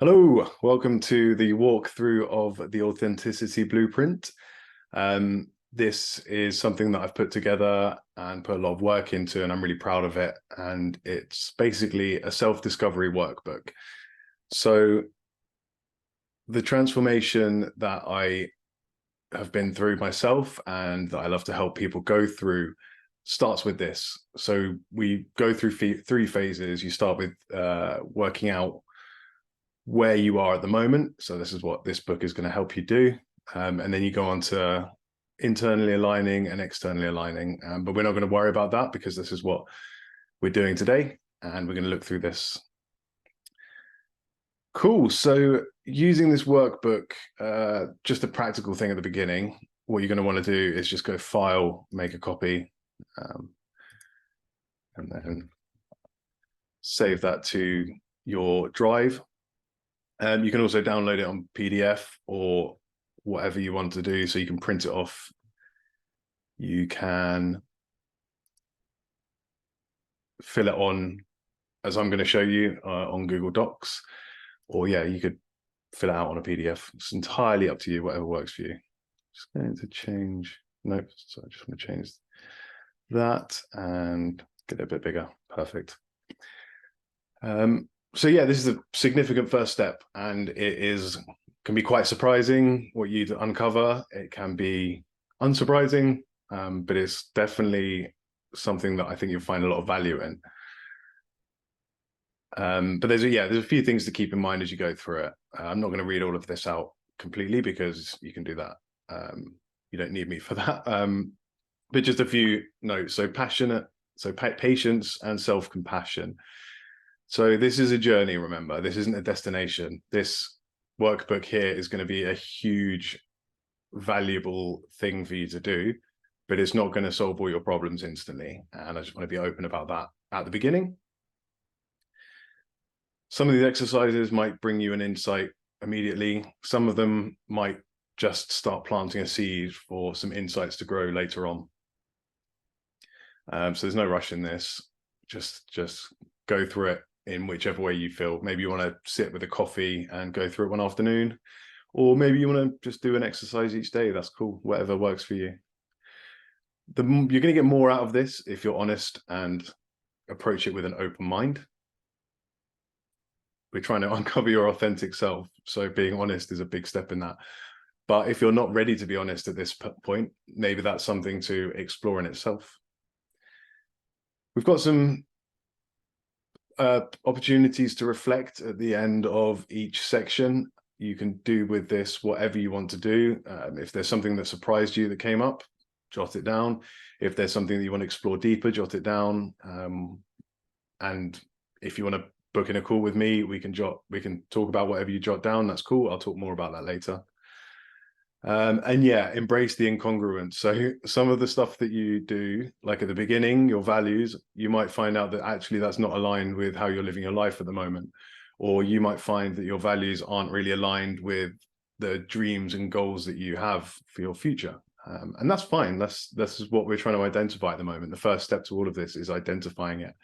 Hello, welcome to the walkthrough of the Authenticity Blueprint. This is something that I've put together and put a lot of work into, and I'm really proud of it. And it's basically a self-discovery workbook. So the transformation that I have been through myself and that I love to help people go through starts with this. So we go through three phases. You start with working out where you are at the moment. So this is what this book is going to help you do. And then you go on to internally aligning and externally aligning. But we're not going to worry about that because this is what we're doing today. And we're going to look through this. Cool. So using this workbook, just a practical thing at the beginning, what you're going to want to do is just go File, make a copy, and then save that to your drive. You can also download it on PDF or whatever you want to do, so you can print it off. You can fill it on, as I'm going to show you, on Google Docs, or yeah, you could fill it out on a PDF. It's entirely up to you, whatever works for you. Just going to change, nope, so I just want to change that and get it a bit bigger. Perfect. So yeah, this is a significant first step, and it can be quite surprising what you'd uncover. It can be unsurprising, but it's definitely something that I think you'll find a lot of value in. But there's a few things to keep in mind as you go through it. I'm not going to read all of this out completely because you can do that. You don't need me for that. But just a few notes. So patience and self-compassion. So this is a journey, remember. This isn't a destination. This workbook here is going to be a huge, valuable thing for you to do, but it's not going to solve all your problems instantly. And I just want to be open about that at the beginning. Some of these exercises might bring you an insight immediately. Some of them might just start planting a seed for some insights to grow later on. So there's no rush in this. Just go through it in whichever way you feel. Maybe you want to sit with a coffee and go through it one afternoon, or maybe you want to just do an exercise each day. That's cool, whatever works for you. You're going to get more out of this if you're honest and approach it with an open mind. We're trying to uncover your authentic self, so being honest is a big step in that. But if you're not ready to be honest at this point, maybe that's something to explore in itself. We've got some opportunities to reflect at the end of each section. You can do with this whatever you want to do. If there's something that surprised you that came up, jot it down. If there's something that you want to explore deeper, jot it down. And if you want to book in a call with me, we can talk about whatever you jot down. That's cool. I'll talk more about that later. And yeah, embrace the incongruence. So some of the stuff that you do, like at the beginning, your values, you might find out that actually that's not aligned with how you're living your life at the moment. Or you might find that your values aren't really aligned with the dreams and goals that you have for your future. And that's fine. This is what we're trying to identify at the moment. The first step to all of this is identifying it.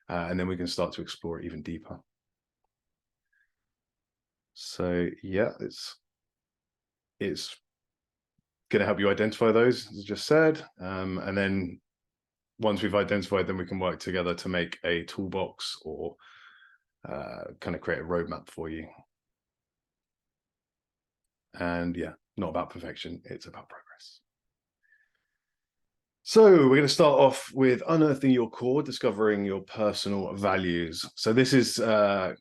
And then we can start to explore it even deeper. So yeah, it's going to help you identify those, as I just said. And then once we've identified them, we can work together to make a toolbox or kind of create a roadmap for you. And yeah, not about perfection, it's about progress. So we're going to start off with unearthing your core, discovering your personal values. So this is an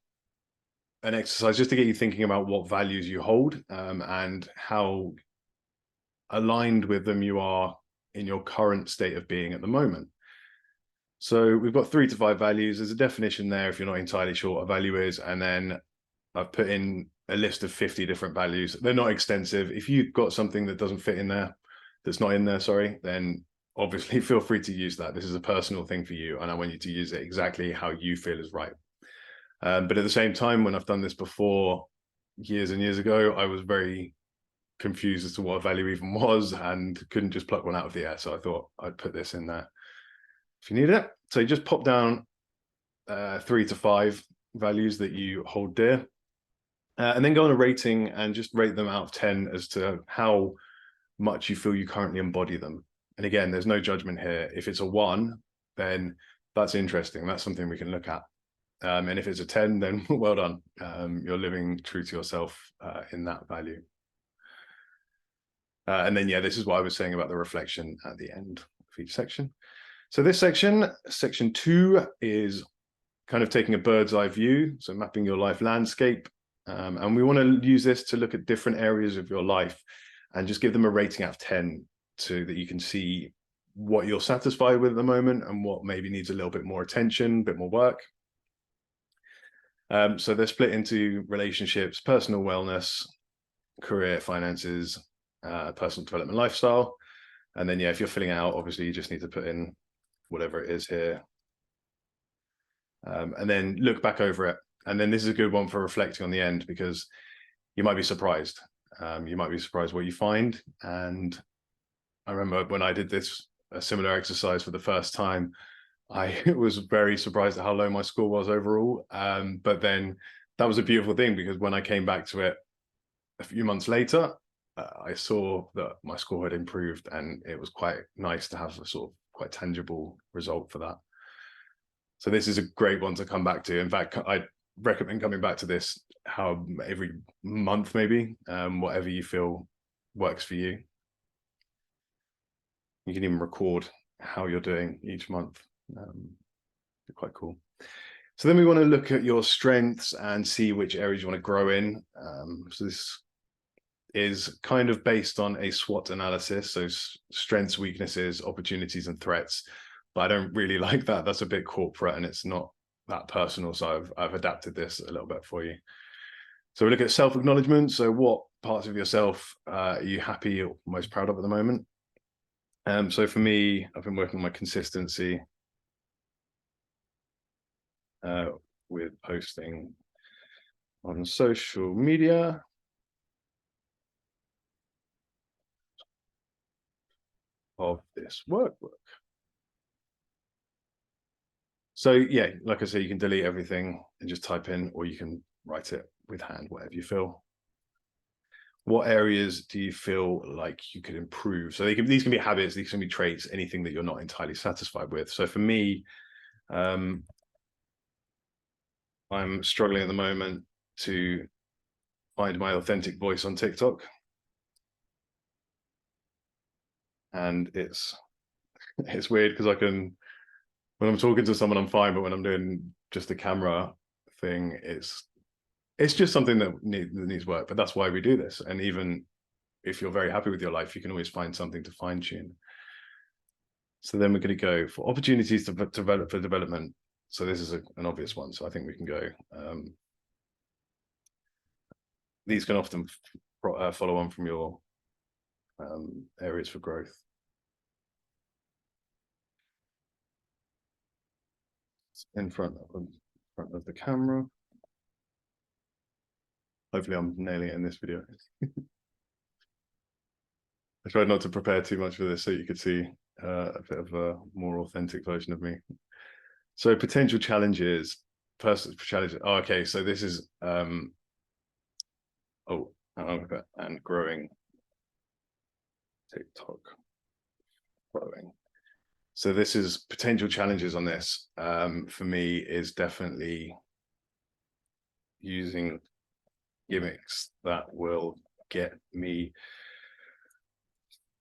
exercise just to get you thinking about what values you hold and how aligned with them you are in your current state of being at the moment. So we've got 3 to 5 values. There's a definition there if you're not entirely sure what a value is. And then I've put in a list of 50 different values. They're not extensive. If you've got something that doesn't fit in there, that's not in there, sorry, then obviously feel free to use that. This is a personal thing for you, and I want you to use it exactly how you feel is right. But at the same time, when I've done this before, years and years ago, I was very confused as to what a value even was and couldn't just pluck one out of the air. So I thought I'd put this in there if you need it. So you just pop down 3 to 5 values that you hold dear. And then go on a rating and just rate them out of 10 as to how much you feel you currently embody them. And again, there's no judgment here. If it's a 1, then that's interesting. That's something we can look at. And if it's a 10, then well done. You're living true to yourself in that value. And then, yeah, this is what I was saying about the reflection at the end of each section. So this section 2, is kind of taking a bird's eye view, so mapping your life landscape. And we want to use this to look at different areas of your life and just give them a rating out of 10 so that you can see what you're satisfied with at the moment and what maybe needs a little bit more attention, a bit more work. So they're split into relationships, personal wellness, career, finances, personal development, lifestyle. And then, yeah, if you're filling out, obviously you just need to put in whatever it is here. And then look back over it. And then this is a good one for reflecting on the end, because you might be surprised. You might be surprised what you find. And I remember when I did a similar exercise for the first time, I was very surprised at how low my score was overall. But then that was a beautiful thing, because when I came back to it a few months later, I saw that my score had improved, and it was quite nice to have a sort of quite tangible result for that. So this is a great one to come back to. In fact, I recommend coming back to this every month, maybe, whatever you feel works for you. You can even record how you're doing each month. Quite cool. So then we want to look at your strengths and see which areas you want to grow in. So this is kind of based on a SWOT analysis, so strengths, weaknesses, opportunities, and threats. But I don't really like that. That's a bit corporate and it's not that personal. So I've adapted this a little bit for you. So we look at self-acknowledgement. So what parts of yourself are you happy or most proud of at the moment? So for me, I've been working on my consistency with posting on social media. Of this workbook. So yeah, like I say, you can delete everything and just type in, or you can write it with hand, whatever you feel. What areas do you feel like you could improve? So these can be habits, these can be traits, anything that you're not entirely satisfied with. So for me, I'm struggling at the moment to find my authentic voice on TikTok. And it's weird because when I'm talking to someone, I'm fine, but when I'm doing just a camera thing, it's just something that needs work. But that's why we do this. And even if you're very happy with your life, you can always find something to fine tune. So then we're going to go for opportunities to develop for development. So this is an obvious one. So I think we can go. These can often follow on from your areas for growth. In front of the camera. Hopefully I'm nailing it in this video. I tried not to prepare too much for this so you could see a bit of a more authentic version of me. So potential challenges, personal challenges. Oh, okay, so this is and growing TikTok, growing. So this is potential challenges on this. For me is definitely using gimmicks that will get me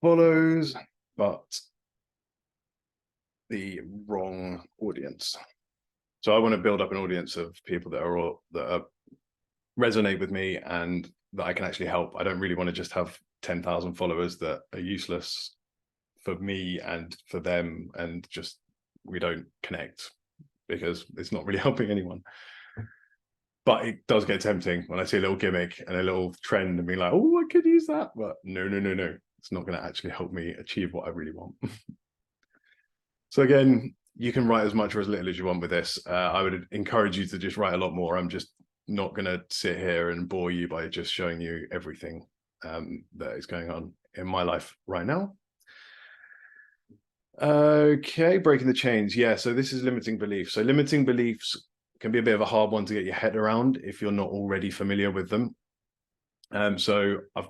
follows, but the wrong audience. So I want to build up an audience of people that resonate with me and that I can actually help. I don't really want to just have 10,000 followers that are useless for me and for them, and just we don't connect because it's not really helping anyone. But it does get tempting when I see a little gimmick and a little trend and be like, oh, I could use that. But no. It's not going to actually help me achieve what I really want. So again, you can write as much or as little as you want with this. I would encourage you to just write a lot more. I'm just not going to sit here and bore you by just showing you everything that is going on in my life right now. Okay, breaking the chains. Yeah, so this is limiting beliefs. So limiting beliefs can be a bit of a hard one to get your head around if you're not already familiar with them. So I've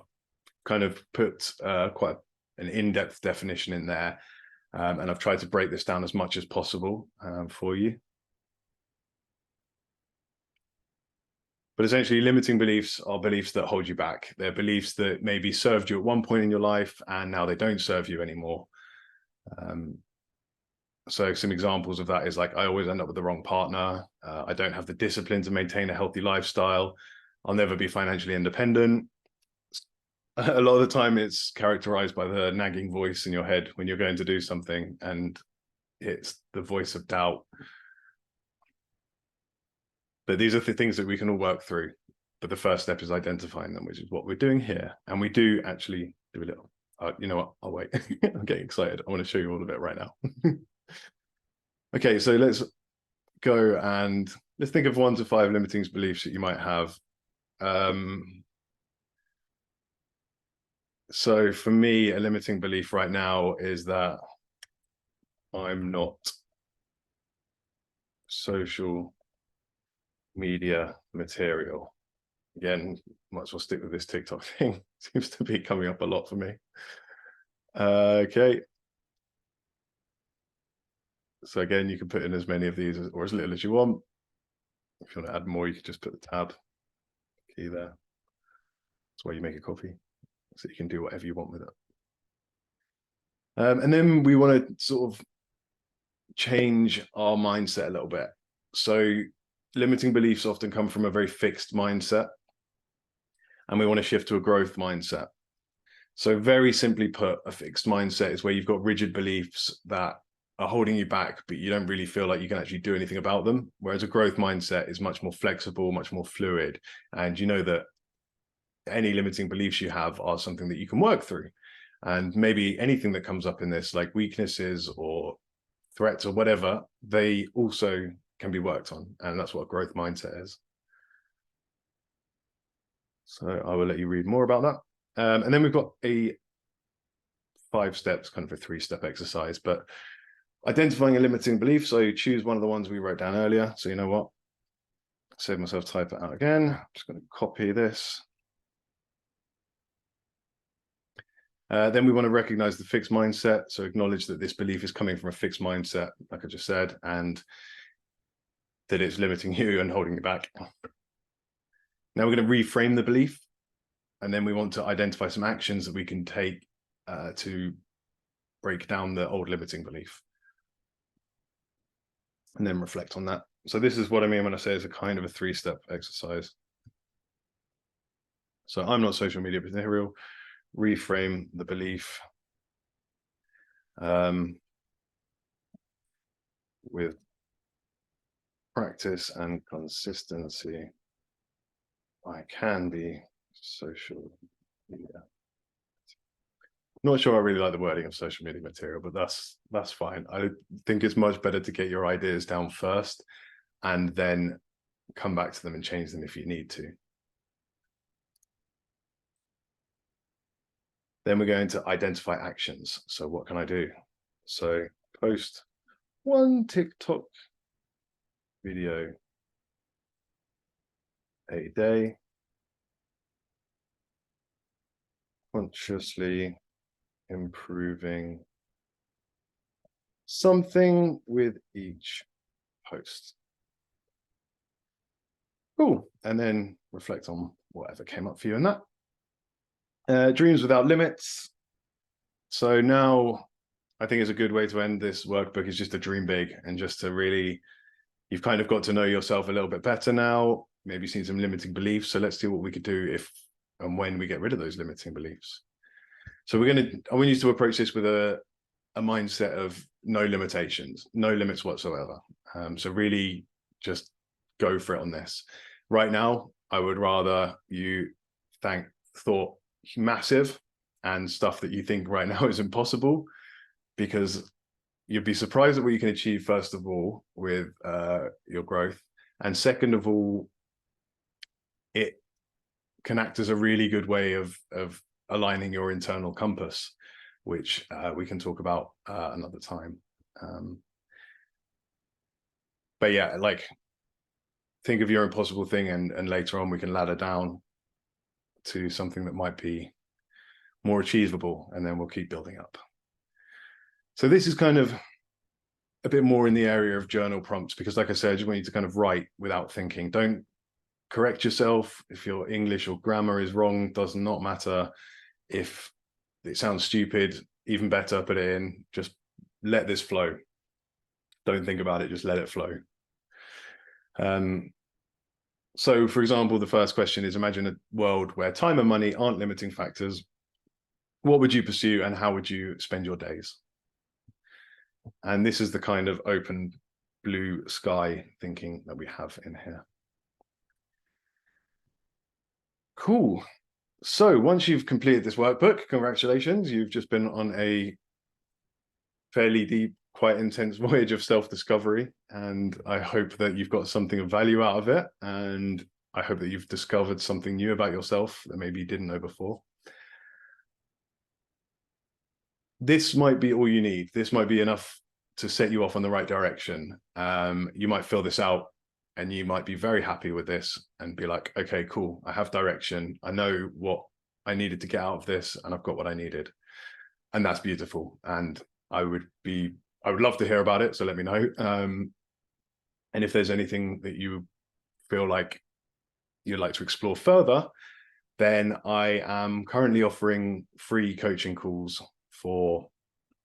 kind of put quite an in-depth definition in there, and I've tried to break this down as much as possible for you. But essentially, limiting beliefs are beliefs that hold you back. They're beliefs that maybe served you at one point in your life and now they don't serve you anymore. So some examples of that is like, I always end up with the wrong partner. I don't have the discipline to maintain a healthy lifestyle. I'll never be financially independent. A lot of the time it's characterized by the nagging voice in your head when you're going to do something, and it's the voice of doubt. But these are the things that we can all work through. But the first step is identifying them, which is what we're doing here. And we do actually do a little, you know what, I'll wait. I'm getting excited. I want to show you all of it right now. Okay, so let's go and let's think of 1 to 5 limiting beliefs that you might have. So for me, a limiting belief right now is that I'm not social media material. Again, might as well stick with this TikTok thing. Seems to be coming up a lot for me. Okay. So again, you can put in as many of these or as little as you want. If you want to add more, you can just put the tab key there. That's why you make a copy, so you can do whatever you want with it. And then we want to sort of change our mindset a little bit. So limiting beliefs often come from a very fixed mindset, and we want to shift to a growth mindset. So very simply put, a fixed mindset is where you've got rigid beliefs that are holding you back, but you don't really feel like you can actually do anything about them. Whereas a growth mindset is much more flexible, much more fluid. And you know that any limiting beliefs you have are something that you can work through. And maybe anything that comes up in this, like weaknesses or threats or whatever, they also can be worked on. And that's what a growth mindset is. So I will let you read more about that. And then we've got a 5 steps, kind of a 3-step exercise, but identifying a limiting belief. So choose one of the ones we wrote down earlier. So you know what? Save myself, type it out again. I'm just going to copy this. Then we want to recognize the fixed mindset. So acknowledge that this belief is coming from a fixed mindset, like I just said, and that it's limiting you and holding you back. Now we're going to reframe the belief. And then we want to identify some actions that we can take to break down the old limiting belief. And then reflect on that. So this is what I mean when I say it's a kind of a 3-step exercise. So I'm not social media material. Reframe the belief with practice and consistency. I can be social media. Not sure I really like the wording of social media material, but that's fine. I think it's much better to get your ideas down first and then come back to them and change them if you need to. Then we're going to identify actions. So what can I do? So post 1 TikTok video a day, consciously improving something with each post. Cool. And then reflect on whatever came up for you in that. Dreams without limits. So now I think it's a good way to end this workbook is just to dream big and just to really, you've kind of got to know yourself a little bit better now, maybe seen some limiting beliefs. So let's see what we could do if and when we get rid of those limiting beliefs. So I want you to approach this with a mindset of no limitations, no limits whatsoever. So really just go for it on this. Right now, I would rather you thought massive and stuff that you think right now is impossible, because you'd be surprised at what you can achieve, first of all, with your growth. And second of all, it can act as a really good way of aligning your internal compass, which we can talk about another time. But yeah, like think of your impossible thing, and later on we can ladder down to something that might be more achievable, and then we'll keep building up. So this is kind of a bit more in the area of journal prompts, because like I said, I just want you to kind of write without thinking. Don't correct yourself. If your English or grammar is wrong, does not matter. If it sounds stupid, even better, put it in. Just let this flow. Don't think about it, just let it flow. So for example, the first question is, imagine a world where time and money aren't limiting factors. What would you pursue and how would you spend your days? And this is the kind of open blue sky thinking that we have in here. Cool. So once you've completed this workbook, congratulations, you've just been on a fairly deep, quite intense voyage of self-discovery, and I hope that you've got something of value out of it, and I hope that you've discovered something new about yourself that maybe you didn't know before. This might be all you need. This might be enough to set you off on the right direction. You might fill this out and you might be very happy with this and be like, okay, cool, I have direction. I know what I needed to get out of this, and I've got what I needed. And that's beautiful. And I would love to hear about it. So let me know. And if there's anything that you feel like you'd like to explore further, then I am currently offering free coaching calls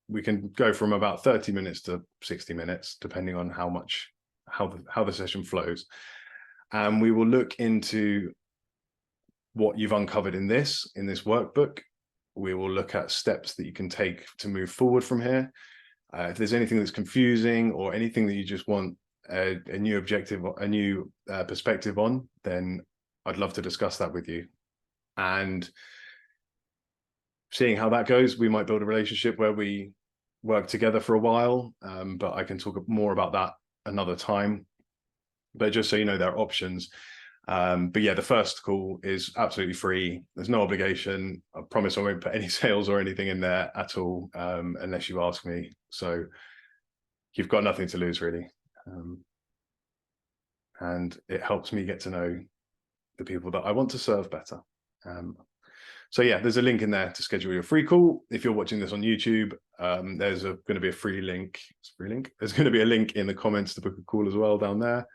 we can go from about 30 minutes to 60 minutes, depending on how the session flows. And we will look into what you've uncovered in this workbook. We will look at steps that you can take to move forward from here. If there's anything that's confusing or anything that you just want a new objective, a new perspective on, then I'd love to discuss that with you. And seeing how that goes, we might build a relationship where we work together for a while, but I can talk more about that another time. But just so you know, there are options. But yeah, the first call is absolutely free. There's no obligation. I promise I won't put any sales or anything in there at all, unless you ask me. So you've got nothing to lose, really. And it helps me get to know the people that I want to serve better. So yeah, there's a link in there to schedule your free call. If you're watching this on YouTube, there's going to be a free link. There's going to be a link in the comments to book a call as well down there.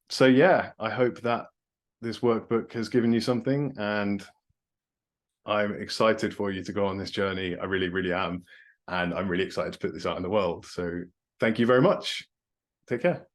So yeah, I hope that this workbook has given you something, and I'm excited for you to go on this journey. I really, really am. And I'm really excited to put this out in the world. So thank you very much. Take care.